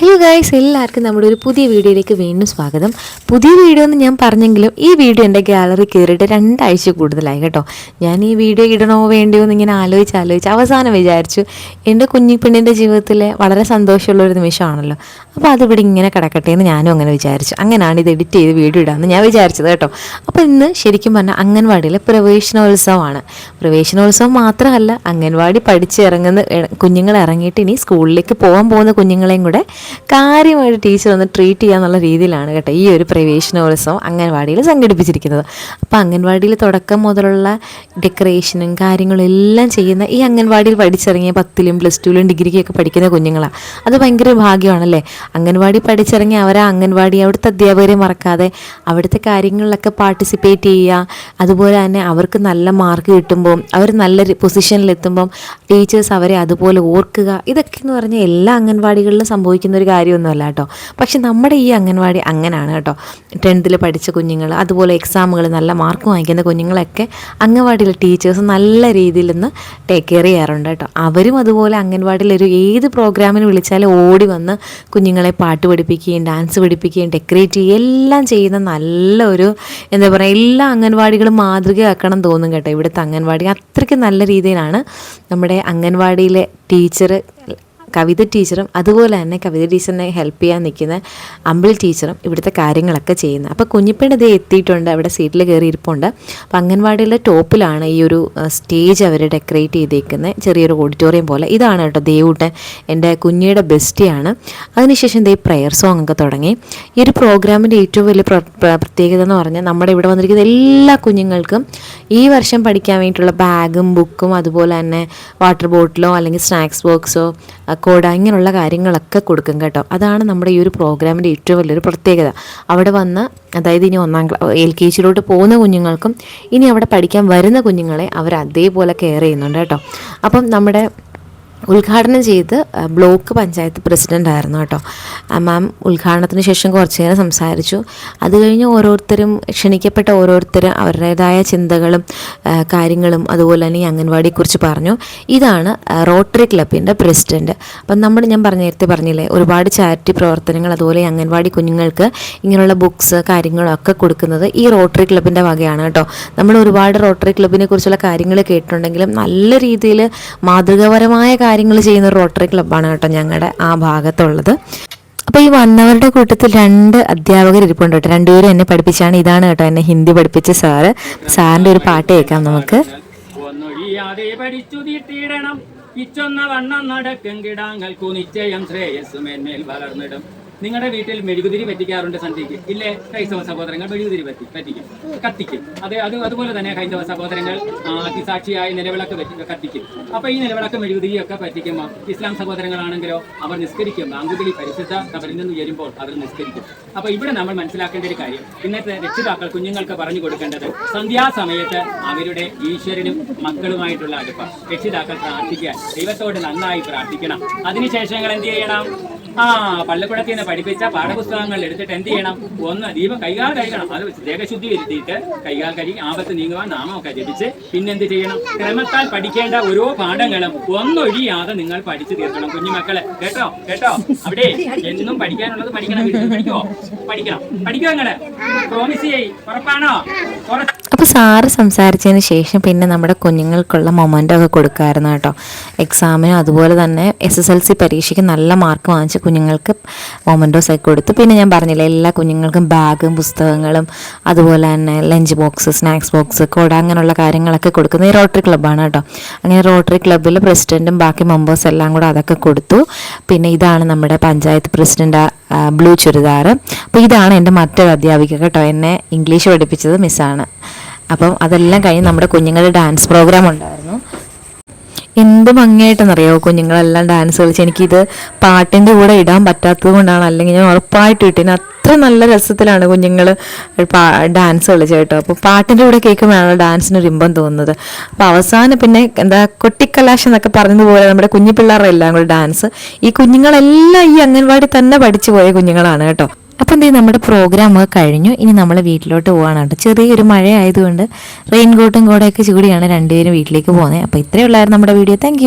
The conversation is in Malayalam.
ഹലോ ഗൈസ്, എല്ലാവർക്കും നമ്മുടെ ഒരു പുതിയ വീഡിയോയിലേക്ക് വീണ്ടും സ്വാഗതം. പുതിയ വീഡിയോ എന്ന് ഞാൻ പറഞ്ഞെങ്കിലും ഈ വീഡിയോ എൻ്റെ ഗാലറി കയറിയിട്ട് 2 ആഴ്ച കൂടുതലായി കേട്ടോ. ഞാൻ ഈ വീഡിയോ ഇടണോ വേണ്ടിയോ എന്ന് ഇങ്ങനെ ആലോചിച്ച് അവസാനം വിചാരിച്ചു എൻ്റെ കുഞ്ഞിപ്പെണ്ണിൻ്റെ ജീവിതത്തിലെ വളരെ സന്തോഷമുള്ളൊരു നിമിഷമാണല്ലോ, അപ്പോൾ അതിവിടെ ഇങ്ങനെ കിടക്കട്ടെ എന്ന് ഞാനും അങ്ങനെ വിചാരിച്ചു. അങ്ങനെയാണ് ഇത് എഡിറ്റ് ചെയ്ത് വീഡിയോ ഇടാമെന്ന് ഞാൻ വിചാരിച്ചത് കേട്ടോ. അപ്പോൾ ഇന്ന് ശരിക്കും പറഞ്ഞാൽ അംഗൻവാടിയിലെ പ്രവേശനോത്സവമാണ്. പ്രവേശനോത്സവം മാത്രമല്ല, അംഗൻവാടി പഠിച്ചിറങ്ങുന്ന കുഞ്ഞുങ്ങൾ ഇറങ്ങിയിട്ട് ഇനി സ്കൂളിലേക്ക് പോകാൻ പോകുന്ന കുഞ്ഞുങ്ങളെയും കൂടെ കാര്യമായിട്ട് ടീച്ചർ ഒന്ന് ട്രീറ്റ് ചെയ്യാന്നുള്ള രീതിയിലാണ് കേട്ടോ ഈ ഒരു പ്രവേശനോത്സവം അംഗൻവാടിയിൽ സംഘടിപ്പിച്ചിരിക്കുന്നത്. അപ്പോൾ അംഗൻവാടിയിൽ തുടക്കം മുതലുള്ള ഡെക്കറേഷനും കാര്യങ്ങളും എല്ലാം ചെയ്യുന്ന ഈ അംഗൻവാടിയിൽ പഠിച്ചിറങ്ങിയ 10ലും +2ലും ഡിഗ്രിക്കൊക്കെ പഠിക്കുന്ന കുഞ്ഞുങ്ങളാണ്. അത് ഭയങ്കര ഭാഗ്യമാണല്ലേ. അംഗൻവാടി പഠിച്ചിറങ്ങി അവരെ അംഗൻവാടി അവിടുത്തെ അധ്യാപകരെ മറക്കാതെ അവിടുത്തെ കാര്യങ്ങളിലൊക്കെ പാർട്ടിസിപ്പേറ്റ് ചെയ്യുക. അതുപോലെ തന്നെ അവർക്ക് നല്ല മാർക്ക് കിട്ടുമ്പോൾ അവർ നല്ല പൊസിഷനിലെത്തുമ്പം ടീച്ചേഴ്സ് അവരെ അതുപോലെ ഓർക്കുക. ഇതൊക്കെ എന്ന് പറഞ്ഞാൽ എല്ലാ അംഗൻവാടികളിലും സംഭവിക്കുന്ന ഒരു കാര്യമൊന്നുമല്ല കേട്ടോ. പക്ഷെ നമ്മുടെ ഈ അംഗൻവാടി അങ്ങനെയാണ് കേട്ടോ. 10th പഠിച്ച കുഞ്ഞുങ്ങൾ, അതുപോലെ എക്സാമുകൾ നല്ല മാർക്ക് വാങ്ങിക്കുന്ന കുഞ്ഞുങ്ങളൊക്കെ അംഗൻവാടിയിലെ ടീച്ചേഴ്സ് നല്ല രീതിയിൽ നിന്ന് ടേക്ക് കെയർ ചെയ്യാറുണ്ട് കേട്ടോ. അവരും അതുപോലെ അംഗൻവാടിയിലൊരു ഏത് പ്രോഗ്രാമിന് വിളിച്ചാലും ഓടി വന്ന് കുഞ്ഞുങ്ങളെ പാട്ട് പഠിപ്പിക്കുകയും ഡാൻസ് പഠിപ്പിക്കുകയും ഡെക്കറേറ്റ് ചെയ്യുകയും എല്ലാം ചെയ്യുന്ന നല്ലൊരു എന്താ പറയുക, എല്ലാ അംഗൻവാടികളും മാതൃകയാക്കണം തോന്നും കേട്ടോ. ഇവിടുത്തെ അംഗൻവാടി അത്രയ്ക്ക് നല്ല രീതിയിലാണ് നമ്മുടെ അംഗൻവാടിയിലെ ടീച്ചർ കവിത ടീച്ചറും അതുപോലെ തന്നെ കവിത ടീച്ചറിനെ ഹെൽപ്പ് ചെയ്യാൻ നിൽക്കുന്ന അമ്പിളി ടീച്ചറും ഇവിടുത്തെ കാര്യങ്ങളൊക്കെ ചെയ്യുന്നത്. അപ്പോൾ കുഞ്ഞിപ്പെണ്ണ് ഇതേ എത്തിയിട്ടുണ്ട്, അവിടെ സീറ്റിൽ കയറി ഇരിപ്പുണ്ട്. അപ്പോൾ അംഗൻവാടിയിലെ ടോപ്പിലാണ് ഈ ഒരു സ്റ്റേജ് അവർ ഡെക്കറേറ്റ് ചെയ്തേക്കുന്നത്, ചെറിയൊരു ഓഡിറ്റോറിയം പോലെ. ഇതാണ് കേട്ടോ ദേവൂട്ടൻ, എൻ്റെ കുഞ്ഞിയുടെ ബെസ്റ്റിയാണ്. അതിനുശേഷം ദേ പ്രെയർ സോങ് ഒക്കെ തുടങ്ങി. ഈ ഒരു പ്രോഗ്രാമിൻ്റെ ഏറ്റവും വലിയ പ്രത്യേകത എന്ന് പറഞ്ഞാൽ നമ്മുടെ ഇവിടെ വന്നിരിക്കുന്ന എല്ലാ കുഞ്ഞുങ്ങൾക്കും ഈ വർഷം പഠിക്കാൻ വേണ്ടിയിട്ടുള്ള ബാഗും ബുക്കും അതുപോലെ തന്നെ വാട്ടർ ബോട്ടിലോ അല്ലെങ്കിൽ സ്നാക്സ് ബോക്സോ കോട ഇങ്ങനെയുള്ള കാര്യങ്ങളൊക്കെ കൊടുക്കും കേട്ടോ. അതാണ് നമ്മുടെ ഈ ഒരു പ്രോഗ്രാമിൻ്റെ ഏറ്റവും വലിയൊരു പ്രത്യേകത. അവിടെ വന്ന് അതായത് ഇനി LKG പോകുന്ന കുഞ്ഞുങ്ങൾക്കും ഇനി അവിടെ പഠിക്കാൻ വരുന്ന കുഞ്ഞുങ്ങളെ അവർ അതേപോലെ കെയർ ചെയ്യുന്നുണ്ട് കേട്ടോ. അപ്പം നമ്മുടെ ഉദ്ഘാടനം ചെയ്ത് ബ്ലോക്ക് പഞ്ചായത്ത് പ്രസിഡൻ്റ് ആയിരുന്നു കേട്ടോ. മാം ഉദ്ഘാടനത്തിന് ശേഷം കുറച്ച് നേരം സംസാരിച്ചു. അത് കഴിഞ്ഞ് ക്ഷണിക്കപ്പെട്ട ഓരോരുത്തരും അവരുടേതായ ചിന്തകളും കാര്യങ്ങളും അതുപോലെ തന്നെ ഈ അംഗൻവാടിയെക്കുറിച്ച് പറഞ്ഞു. ഇതാണ് റോട്ടറി ക്ലബിൻ്റെ പ്രസിഡൻറ്റ്. അപ്പം ഞാൻ നേരത്തെ പറഞ്ഞില്ലേ, ഒരുപാട് ചാരിറ്റി പ്രവർത്തനങ്ങൾ അതുപോലെ ഈ അംഗൻവാടി കുഞ്ഞുങ്ങൾക്ക് ഇങ്ങനെയുള്ള ബുക്സ് കാര്യങ്ങളൊക്കെ കൊടുക്കുന്നത് ഈ റോട്ടറി ക്ലബിൻ്റെ വകയാണ് കേട്ടോ. നമ്മൾ ഒരുപാട് റോട്ടറി ക്ലബിനെ കുറിച്ചുള്ള കാര്യങ്ങൾ കേട്ടിട്ടുണ്ടെങ്കിലും നല്ല രീതിയിൽ മാതൃകാപരമായ കാര്യങ്ങൾ ചെയ്യുന്ന റോട്ടറി ക്ലബ്ബാണ് കേട്ടോ ഞങ്ങളുടെ ആ ഭാഗത്തുള്ളത്. അപ്പോൾ ഈ വന്നവരുടെ കൂട്ടത്തിൽ 2 അധ്യാപകർ ഇരിപ്പുണ്ട് കേട്ടോ. 2 പേരും എന്നെ പഠിപ്പിച്ചാണ്. ഇതാണ് കേട്ടോ എന്നെ ഹിന്ദി പഠിപ്പിച്ച സാറിൻ്റെ ഒരു പാട്ട് കേൾക്കാം നമുക്ക്. നിങ്ങളുടെ വീട്ടിൽ മെഴുകുതിരി പറ്റിക്കാറുണ്ട് സന്ധ്യയ്ക്ക് ഇല്ലേ? ക്രൈസ്തവ സഹോദരങ്ങൾ മെഴുകുതിരി പറ്റിക്കും, കത്തിക്കും. അതുപോലെ തന്നെ ഹൈന്ദവ സഹോദരങ്ങൾ സാക്ഷിയായ നിലവിളക്ക് കത്തിക്കും. അപ്പൊ ഈ നിലവിളക്ക് മെഴുകുതിരിയൊക്കെ പറ്റിക്കുമ്പോൾ ഇസ്ലാം സഹോദരങ്ങളാണെങ്കിലോ അവർ നിസ്കരിക്കും. ബാങ്കുവിളി പരിശുദ്ധ കബറിൽ നിന്ന് ഉയരുമ്പോൾ അവർ നിസ്കരിക്കും. അപ്പൊ ഇവിടെ നമ്മൾ മനസ്സിലാക്കേണ്ട ഒരു കാര്യം, ഇന്നത്തെ രക്ഷിതാക്കൾ കുഞ്ഞുങ്ങൾക്ക് പറഞ്ഞു കൊടുക്കേണ്ടത് സന്ധ്യാസമയത്ത് അവരുടെ ഈശ്വരനും മക്കളുമായിട്ടുള്ള അടുപ്പം രക്ഷിതാക്കൾ പ്രാർത്ഥിക്കുക, ദൈവത്തോട് നന്നായി പ്രാർത്ഥിക്കണം. അതിനുശേഷങ്ങൾ എന്ത് ചെയ്യണം? പള്ളിക്കൂടത്തിൽ നിന്ന് പഠിപ്പിച്ച പാഠപുസ്തകങ്ങൾ എടുത്തിട്ട് എന്ത് ചെയ്യണം? ഒന്ന് ദീപം കൈകാൽ കഴുകണം. അത് ദേഹശുദ്ധി വരുത്തിയിട്ട് കൈകാൽ കഴുകി ആപത്ത് നീങ്ങുവാൻ നാമമൊക്കെ ജപിച്ച് പിന്നെന്ത് ചെയ്യണം? ക്രമത്താൽ പഠിക്കേണ്ട ഓരോ പാഠങ്ങളും ഒന്നൊഴിയാതെ നിങ്ങൾ പഠിച്ചു തീർക്കണം കുഞ്ഞുമക്കളെ. കേട്ടോ അവിടെ എന്നും പഠിക്കാനുള്ളത് പഠിക്കണം. പഠിക്കോ നിങ്ങള്? പ്രോമിസ് ചെയ്യ്, ഉറപ്പാണോ? അപ്പോൾ സാറ് സംസാരിച്ചതിന് ശേഷം പിന്നെ നമ്മുടെ കുഞ്ഞുങ്ങൾക്കുള്ള മൊമെൻ്റ് ഒക്കെ കൊടുക്കാമായിരുന്നു കേട്ടോ. എക്സാമിനും അതുപോലെ തന്നെ SSLC പരീക്ഷയ്ക്ക് നല്ല മാർക്ക് വാങ്ങിച്ച കുഞ്ഞുങ്ങൾക്ക് മൊമെൻറ്റോസ് ഒക്കെ കൊടുത്തു. പിന്നെ ഞാൻ പറഞ്ഞില്ല, എല്ലാ കുഞ്ഞുങ്ങൾക്കും ബാഗും പുസ്തകങ്ങളും അതുപോലെ തന്നെ ലഞ്ച് ബോക്സ്, സ്നാക്സ് ബോക്സ്, കൊട അങ്ങനെയുള്ള കാര്യങ്ങളൊക്കെ കൊടുക്കുന്നത് ഈ റോട്ടറി ക്ലബ്ബാണ് കേട്ടോ. അങ്ങനെ റോട്ടറി ക്ലബ്ബിൽ പ്രസിഡൻറ്റും ബാക്കി മെമ്പേഴ്സ് എല്ലാം കൂടെ അതൊക്കെ കൊടുത്തു. പിന്നെ ഇതാണ് നമ്മുടെ പഞ്ചായത്ത് പ്രസിഡൻ്റ് ബ്ലൂ ചുരിദാർ. അപ്പോൾ ഇതാണ് എൻ്റെ മറ്റൊരു അധ്യാപിക കേട്ടോ, എന്നെ ഇംഗ്ലീഷ് പഠിപ്പിച്ചത് മിസ്സാണ്. അപ്പം അതെല്ലാം കഴിഞ്ഞ് നമ്മുടെ കുഞ്ഞുങ്ങളുടെ ഡാൻസ് പ്രോഗ്രാം ഉണ്ടായിരുന്നു. എന്ത് ഭംഗിയായിട്ടെന്നറിയാമോ കുഞ്ഞുങ്ങളെല്ലാം ഡാൻസ് കളിച്ച്. എനിക്കിത് പാട്ടിൻ്റെ കൂടെ ഇടാൻ പറ്റാത്തത് കൊണ്ടാണ്, അല്ലെങ്കിൽ ഞാൻ ഉറപ്പായിട്ട് ഇട്ടിന്. അത്ര നല്ല രസത്തിലാണ് കുഞ്ഞുങ്ങൾ ഡാൻസ് കളിച്ചത് കേട്ടോ. അപ്പോൾ പാട്ടിൻ്റെ കൂടെ കേൾക്കുമ്പോഴാണ് ഡാൻസിന് ഒരു ഇമ്പം തോന്നുന്നത്. അപ്പോൾ അവസാനം പിന്നെ കൊട്ടിക്കലാശം എന്നൊക്കെ പറഞ്ഞതുപോലെ നമ്മുടെ കുഞ്ഞു പിള്ളേരുടെ എല്ലാം കൂടെ ഡാൻസ്. ഈ കുഞ്ഞുങ്ങളെല്ലാം ഈ അംഗൻവാടി തന്നെ പഠിച്ചു പോയ കുഞ്ഞുങ്ങളാണ് കേട്ടോ. അപ്പം നമ്മുടെ പ്രോഗ്രാം കഴിഞ്ഞു. ഇനി നമ്മൾ വീട്ടിലോട്ട് പോകാനാണ് കേട്ടോ. ചെറിയൊരു മഴ ആയതുകൊണ്ട് റെയിൻ കോട്ടും കൂടെയൊക്കെ ചൂടിയാണ് 2 പേരും വീട്ടിലേക്ക് പോകുന്നത്. അപ്പോൾ ഇത്രയേ ഉള്ളായിരുന്നു നമ്മുടെ വീഡിയോ. താങ്ക്